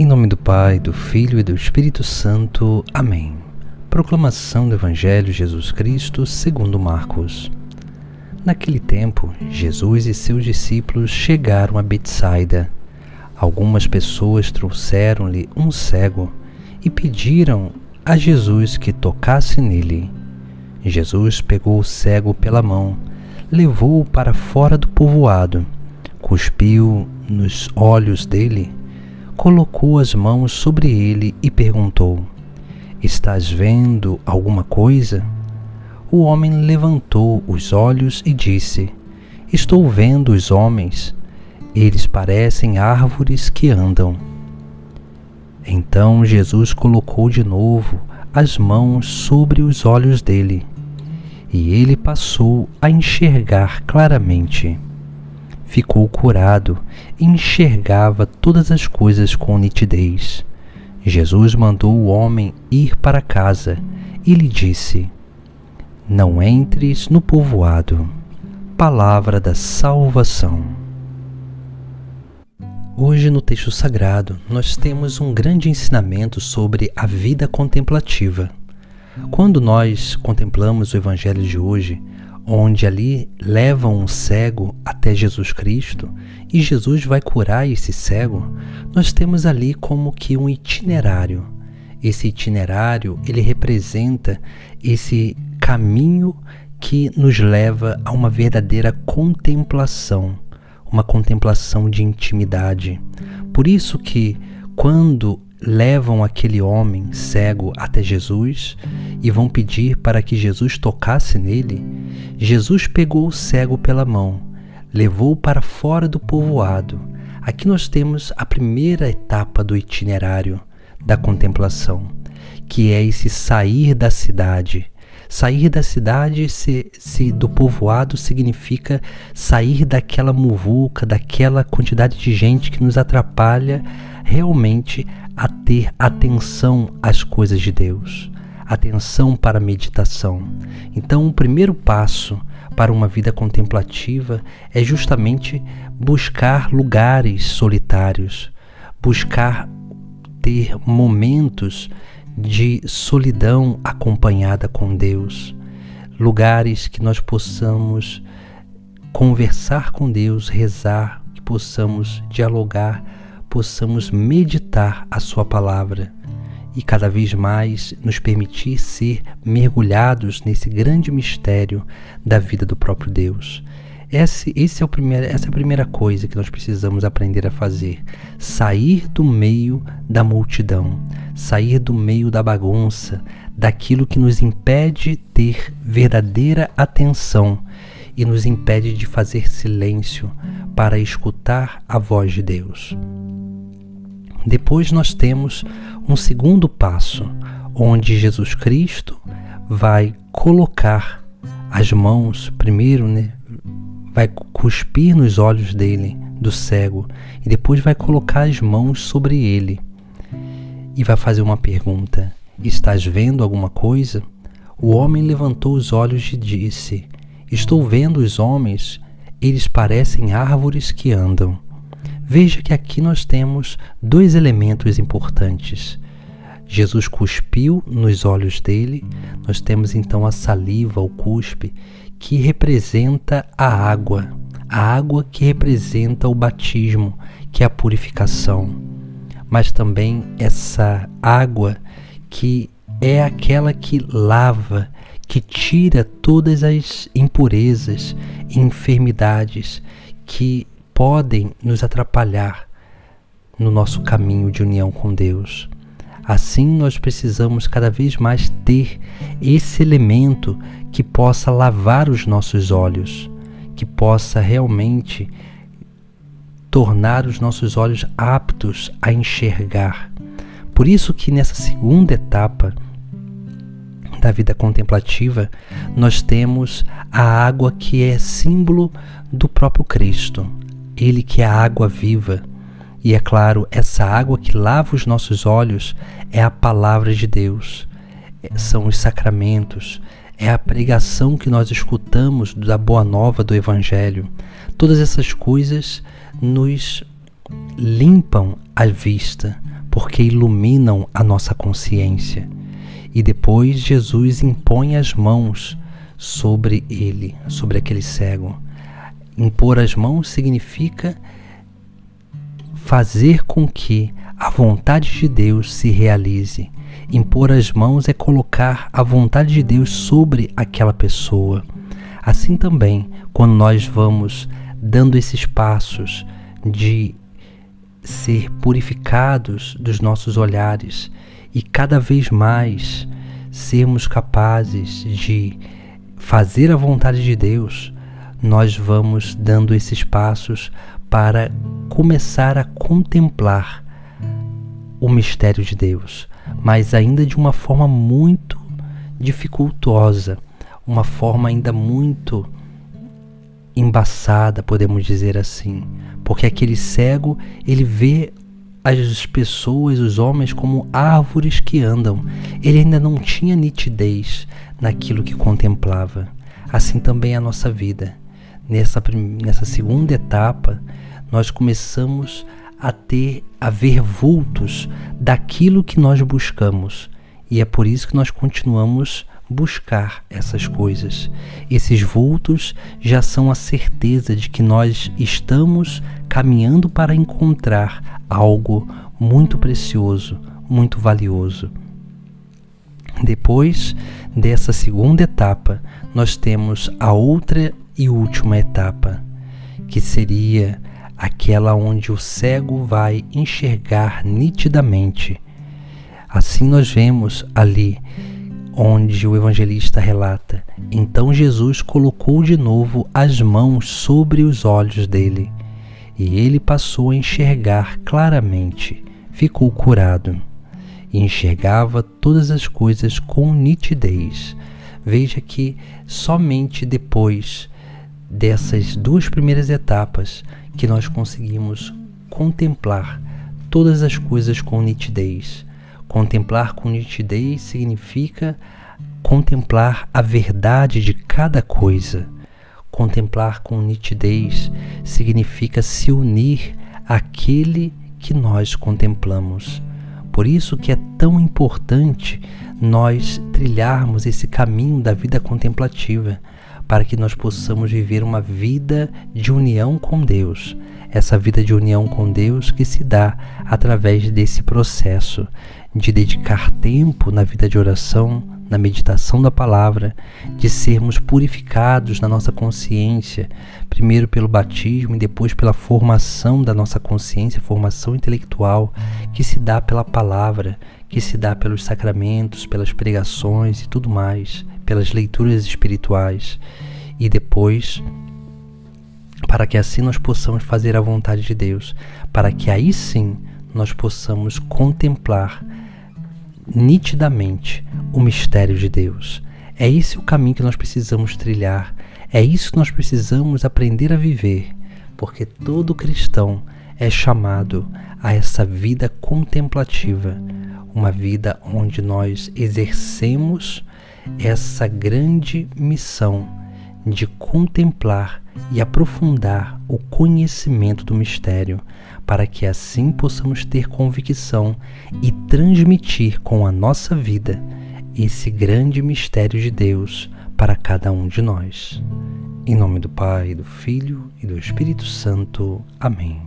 Em nome do Pai, do Filho e do Espírito Santo. Amém. Proclamação do Evangelho de Jesus Cristo segundo Marcos. Naquele tempo, Jesus e seus discípulos chegaram a Betsaida. Algumas pessoas trouxeram-lhe um cego e pediram a Jesus que tocasse nele. Jesus pegou o cego pela mão, levou-o para fora do povoado, cuspiu nos olhos dele, colocou as mãos sobre ele e perguntou: "Estás vendo alguma coisa?" O homem levantou os olhos e disse: "Estou vendo os homens. Eles parecem árvores que andam." Então Jesus colocou de novo as mãos sobre os olhos dele, e ele passou a enxergar claramente. Ficou curado e enxergava todas as coisas com nitidez. Jesus mandou o homem ir para casa e lhe disse: "Não entres no povoado." Palavra da salvação. Hoje no texto sagrado nós temos um grande ensinamento sobre a vida contemplativa. Quando nós contemplamos o Evangelho de hoje, onde ali levam um cego até Jesus Cristo e Jesus vai curar esse cego, nós temos ali como que um itinerário. Esse itinerário, ele representa esse caminho que nos leva a uma verdadeira contemplação, uma contemplação de intimidade. Por isso que quando levam aquele homem cego até Jesus e vão pedir para que Jesus tocasse nele, Jesus pegou o cego pela mão, levou-o para fora do povoado. Aqui nós temos a primeira etapa do itinerário da contemplação, que é esse sair da cidade. Sair da cidade do povoado significa sair daquela muvuca, daquela quantidade de gente que nos atrapalha realmente a ter atenção às coisas de Deus, atenção para a meditação. Então, o primeiro passo para uma vida contemplativa é justamente buscar lugares solitários, buscar ter momentos de solidão acompanhada com Deus, lugares que nós possamos conversar com Deus, rezar, que possamos dialogar, possamos meditar a sua palavra e cada vez mais nos permitir ser mergulhados nesse grande mistério da vida do próprio Deus. Essa é a primeira coisa que nós precisamos aprender a fazer: sair do meio da multidão, sair do meio da bagunça, daquilo que nos impede ter verdadeira atenção e nos impede de fazer silêncio para escutar a voz de Deus. Depois nós temos um segundo passo, onde Jesus Cristo vai colocar as mãos, primeiro, vai cuspir nos olhos dele, do cego, e depois vai colocar as mãos sobre ele e vai fazer uma pergunta: "Estás vendo alguma coisa?" O homem levantou os olhos e disse: "Estou vendo os homens, eles parecem árvores que andam." Veja que aqui nós temos dois elementos importantes. Jesus cuspiu nos olhos dele, nós temos então a saliva, o cuspe, que representa a água que representa o batismo, que é a purificação. Mas também essa água que é aquela que lava, que tira todas as impurezas e enfermidades que podem nos atrapalhar no nosso caminho de união com Deus. Assim, nós precisamos cada vez mais ter esse elemento que possa lavar os nossos olhos, que possa realmente tornar os nossos olhos aptos a enxergar. Por isso que nessa segunda etapa da vida contemplativa, nós temos a água que é símbolo do próprio Cristo, Ele que é a água viva. E é claro, essa água que lava os nossos olhos é a palavra de Deus, são os sacramentos, é a pregação que nós escutamos da Boa Nova do Evangelho. Todas essas coisas nos limpam a vista porque iluminam a nossa consciência. E depois Jesus impõe as mãos sobre ele, sobre aquele cego. Impor as mãos significa fazer com que a vontade de Deus se realize. Impor as mãos é colocar a vontade de Deus sobre aquela pessoa. Assim também, quando nós vamos dando esses passos de ser purificados dos nossos olhares e cada vez mais sermos capazes de fazer a vontade de Deus, nós vamos dando esses passos para começar a contemplar o mistério de Deus, mas ainda de uma forma muito dificultosa, uma forma ainda muito embaçada, podemos dizer assim, porque aquele cego, ele vê as pessoas, os homens, como árvores que andam. Ele ainda não tinha nitidez naquilo que contemplava. Assim também é a nossa vida. Nessa segunda etapa, nós começamos a ver vultos daquilo que nós buscamos. E é por isso que nós continuamos buscar essas coisas. Esses vultos já são a certeza de que nós estamos caminhando para encontrar algo muito precioso, muito valioso. Depois dessa segunda etapa, nós temos a outra e última etapa, que seria aquela onde o cego vai enxergar nitidamente. Assim nós vemos ali onde o evangelista relata: então Jesus colocou de novo as mãos sobre os olhos dele, e ele passou a enxergar claramente, ficou curado, e enxergava todas as coisas com nitidez. Veja que somente depois dessas duas primeiras etapas que nós conseguimos contemplar todas as coisas com nitidez. Contemplar com nitidez significa contemplar a verdade de cada coisa. Contemplar com nitidez significa se unir àquele que nós contemplamos. Por isso que é tão importante nós trilharmos esse caminho da vida contemplativa, para que nós possamos viver uma vida de união com Deus. Essa vida de união com Deus que se dá através desse processo de dedicar tempo na vida de oração, na meditação da palavra, de sermos purificados na nossa consciência, primeiro pelo batismo e depois pela formação da nossa consciência, formação intelectual, que se dá pela palavra, que se dá pelos sacramentos, pelas pregações e tudo mais, pelas leituras espirituais. E depois, para que assim nós possamos fazer a vontade de Deus, para que aí sim nós possamos contemplar nitidamente o mistério de Deus. É esse o caminho que nós precisamos trilhar, é isso que nós precisamos aprender a viver, porque todo cristão é chamado a essa vida contemplativa, uma vida onde nós exercemos essa grande missão de contemplar e aprofundar o conhecimento do mistério, para que assim possamos ter convicção e transmitir com a nossa vida esse grande mistério de Deus para cada um de nós. Em nome do Pai, do Filho e do Espírito Santo. Amém.